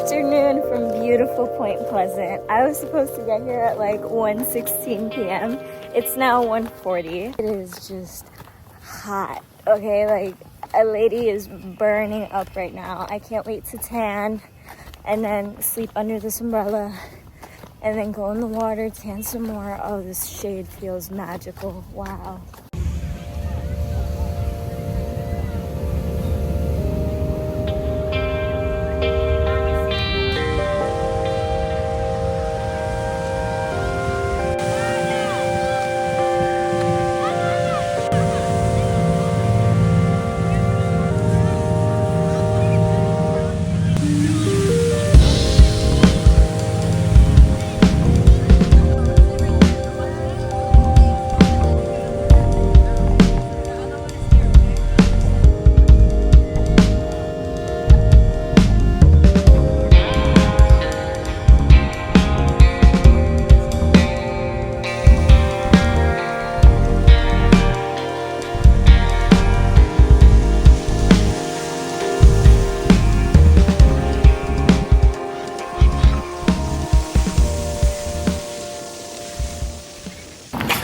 afternoon from beautiful Point Pleasant. I was supposed to get here at like 1:16 p.m. It's now 1:40. It is just hot, okay? Like, a lady is burning up right now. I can't wait to tan and then sleep under this umbrella and then go in the water, tan some more. Oh, this shade feels magical. Wow.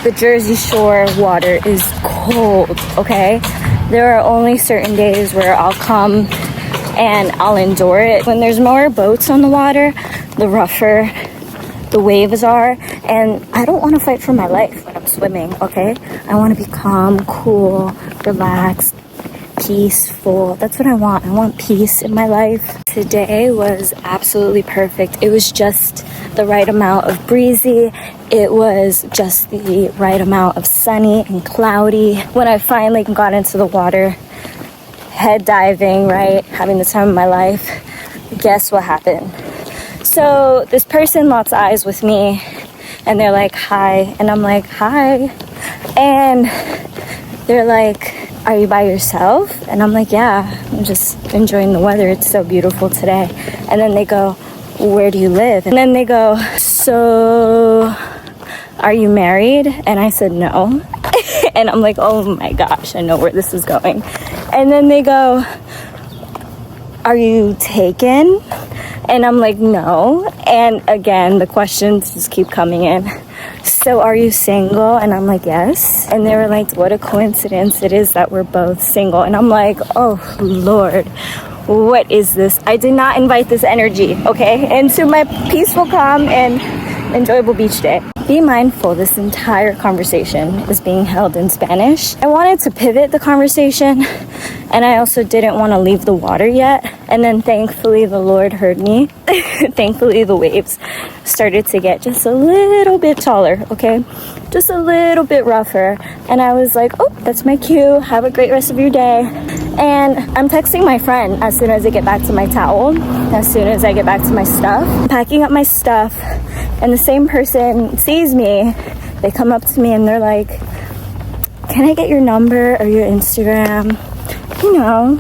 The Jersey Shore water is cold, okay? There are only certain days where I'll come and I'll endure it. When there's more boats on the water, the rougher the waves are. And I don't want to fight for my life when I'm swimming, okay? I want to be calm, cool, relaxed, peaceful. That's what I want. I want peace in my life. Today was absolutely perfect. It was just the right amount of breezy. It was just the right amount of sunny and cloudy. When I finally got into the water, head diving, right, having the time of my life, guess what happened? So this person locks eyes with me and they're like, hi. And I'm like, hi. And they're like, are you by yourself? And I'm like, yeah, I'm just enjoying the weather. It's so beautiful today. And then they go, where do you live? And then they go, so are you married? And I said, no. And I'm like, oh my gosh, I know where this is going. And then they go, are you taken? And I'm like, no. And again, the questions just keep coming in. So are you single? And I'm like, yes. And they were like, what a coincidence it is that we're both single. And I'm like, oh Lord, what is this? I did not invite this energy, okay, into my peaceful, calm, and enjoyable beach day. Be mindful, this entire conversation is being held in Spanish. I wanted to pivot the conversation, and I also didn't want to leave the water yet. And then thankfully the Lord heard me. Thankfully the waves started to get just a little bit taller, okay? Just a little bit rougher. And I was like, oh, that's my cue. Have a great rest of your day. And I'm texting my friend as soon as I get back to my towel, as soon as I get back to my stuff. I'm packing up my stuff, and the same person sees me. They come up to me and they're like, can I get your number or your Instagram? You know,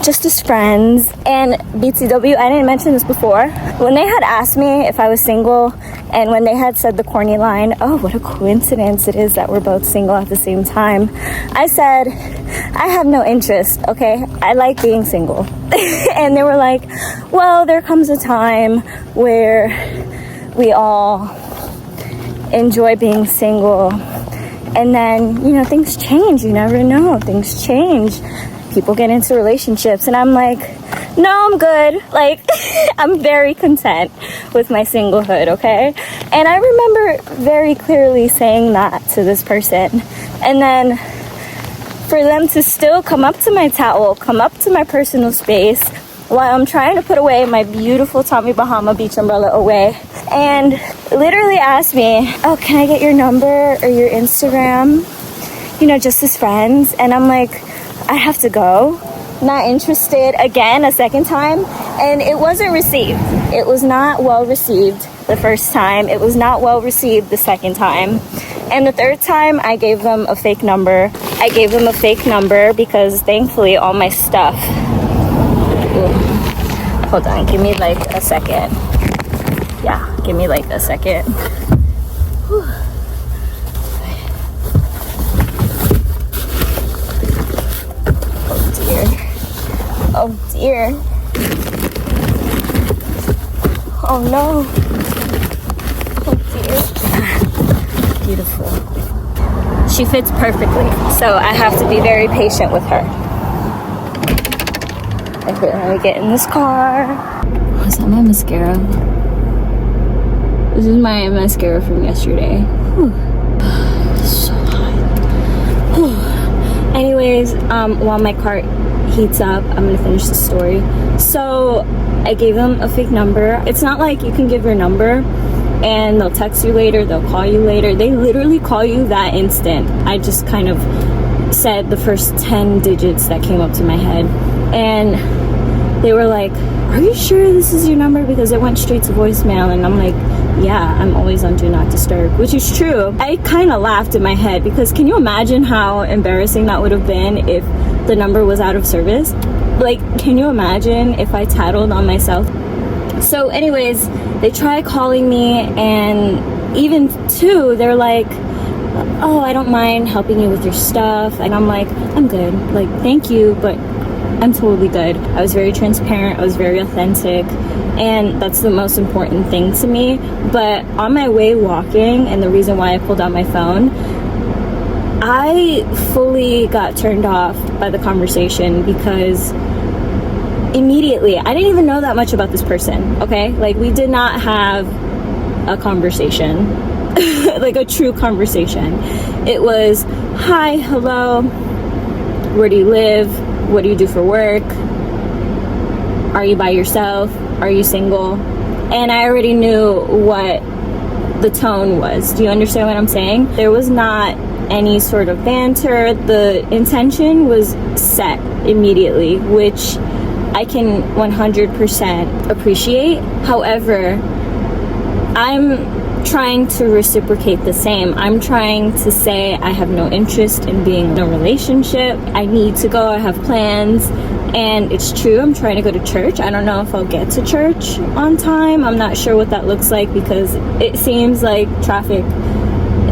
just as friends. And BTW, I didn't mention this before. When they had asked me if I was single, and when they had said the corny line, oh, what a coincidence it is that we're both single at the same time, I said, I have no interest, okay? I like being single. And they were like, well, there comes a time where we all enjoy being single. And then, you know, things change. You never know. Things change. People get into relationships. And I'm like, no, I'm good. Like, I'm very content with my singlehood, okay? And I remember very clearly saying that to this person. And then for them to still come up to my towel, come up to my personal space while I'm trying to put away my beautiful Tommy Bahama beach umbrella away, and literally ask me, oh, can I get your number or your Instagram? You know, just as friends. And I'm like, I have to go. Not interested again, a second time. And it wasn't received. It was not well received the first time. It was not well received the second time. And the third time, I gave them a fake number. I gave them a fake number because thankfully all my stuff... Hold on, give me like a second. Yeah, give me like a second. Whew. Oh dear. Oh no. Oh dear. Beautiful. She fits perfectly, so I have to be very patient with her. Okay, let me get in this car. Oh, is that my mascara? This is my mascara from yesterday. Whew. So hot. Whew. Anyways, while my car heats up, I'm gonna finish the story. So I gave them a fake number. It's not like you can give your number and they'll text you later, they'll call you later. They literally call you that instant. I just kind of said the first 10 digits that came up to my head, and they were like, are you sure this is your number? Because it went straight to voicemail. And I'm like, yeah, I'm always on Do Not Disturb, which is true. I kind of laughed in my head because can you imagine how embarrassing that would have been if the number was out of service? Like, can you imagine if I tattled on myself? So anyways, they try calling me, and even too, they're like, oh, I don't mind helping you with your stuff. And I'm like, I'm good. Like, thank you, but I'm totally good. I was very transparent. I was very authentic. And that's the most important thing to me. But on my way walking, and the reason why I pulled out my phone, I fully got turned off by the conversation because immediately, I didn't even know that much about this person, okay? Like, we did not have a conversation, like a true conversation. It was, hi, hello, where do you live? What do you do for work? Are you by yourself? Are you single? And I already knew what the tone was. Do you understand what I'm saying? There was not any sort of banter. The intention was set immediately, which I can 100% appreciate. However, I'm trying to reciprocate the same. I'm trying to say I have no interest in being in a relationship. I need to go. I have plans. And it's true, I'm trying to go to church. I don't know if I'll get to church on time. I'm not sure what that looks like because it seems like traffic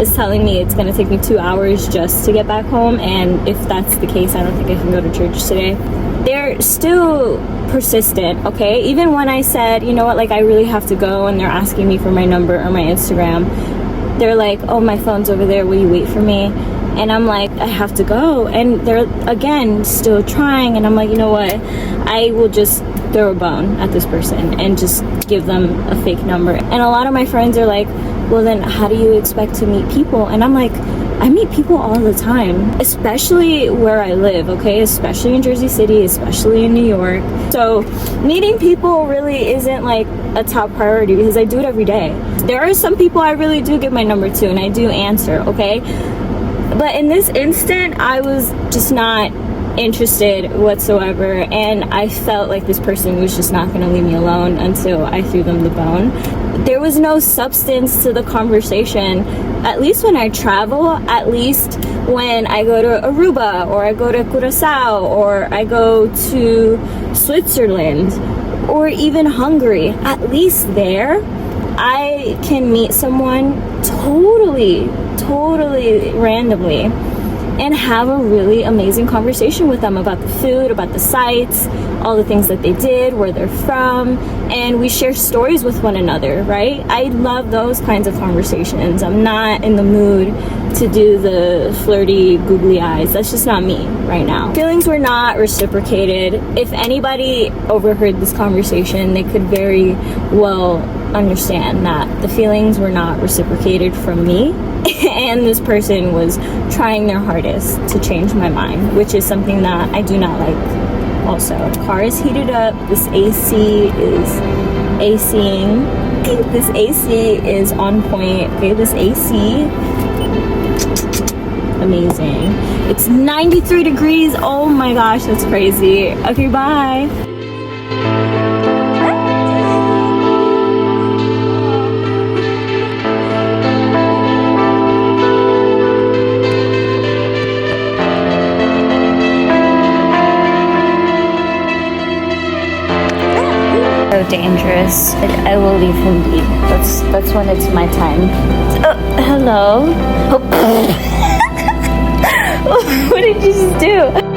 is telling me it's going to take me 2 hours just to get back home. And if that's the case, I don't think I can go to church today. They're still persistent, okay? Even when I said, you know what, like I really have to go, and they're asking me for my number or my Instagram, they're like, oh, my phone's over there, will you wait for me? And I'm like, I have to go. And they're, again, still trying. And I'm like, you know what? I will just throw a bone at this person and just give them a fake number. And a lot of my friends are like, well, then how do you expect to meet people? And I'm like, I meet people all the time, especially where I live, okay? Especially in Jersey City, especially in New York. So meeting people really isn't like a top priority because I do it every day. There are some people I really do give my number to and I do answer, okay? But in this instant, I was just not interested whatsoever, and I felt like this person was just not going to leave me alone until I threw them the bone. There was no substance to the conversation, at least when I travel, at least when I go to Aruba, or I go to Curacao, or I go to Switzerland, or even Hungary. At least there, I can meet someone totally randomly and have a really amazing conversation with them about the food, about the sites, all the things that they did, where they're from, and we share stories with one another, right? I love those kinds of conversations. I'm not in the mood to do the flirty googly eyes. That's just not me right now. Feelings were not reciprocated. If anybody overheard this conversation, they could very well understand that the feelings were not reciprocated from me, and this person was trying their hardest to change my mind, which is something that I do not like. Also, car is heated up. This AC is ACing. This AC is on point. Okay, this AC, amazing. It's 93 degrees. Oh my gosh, that's crazy. Okay, bye. So dangerous. I will leave him be. That's when it's my time. Hello. Oh. What did you just do?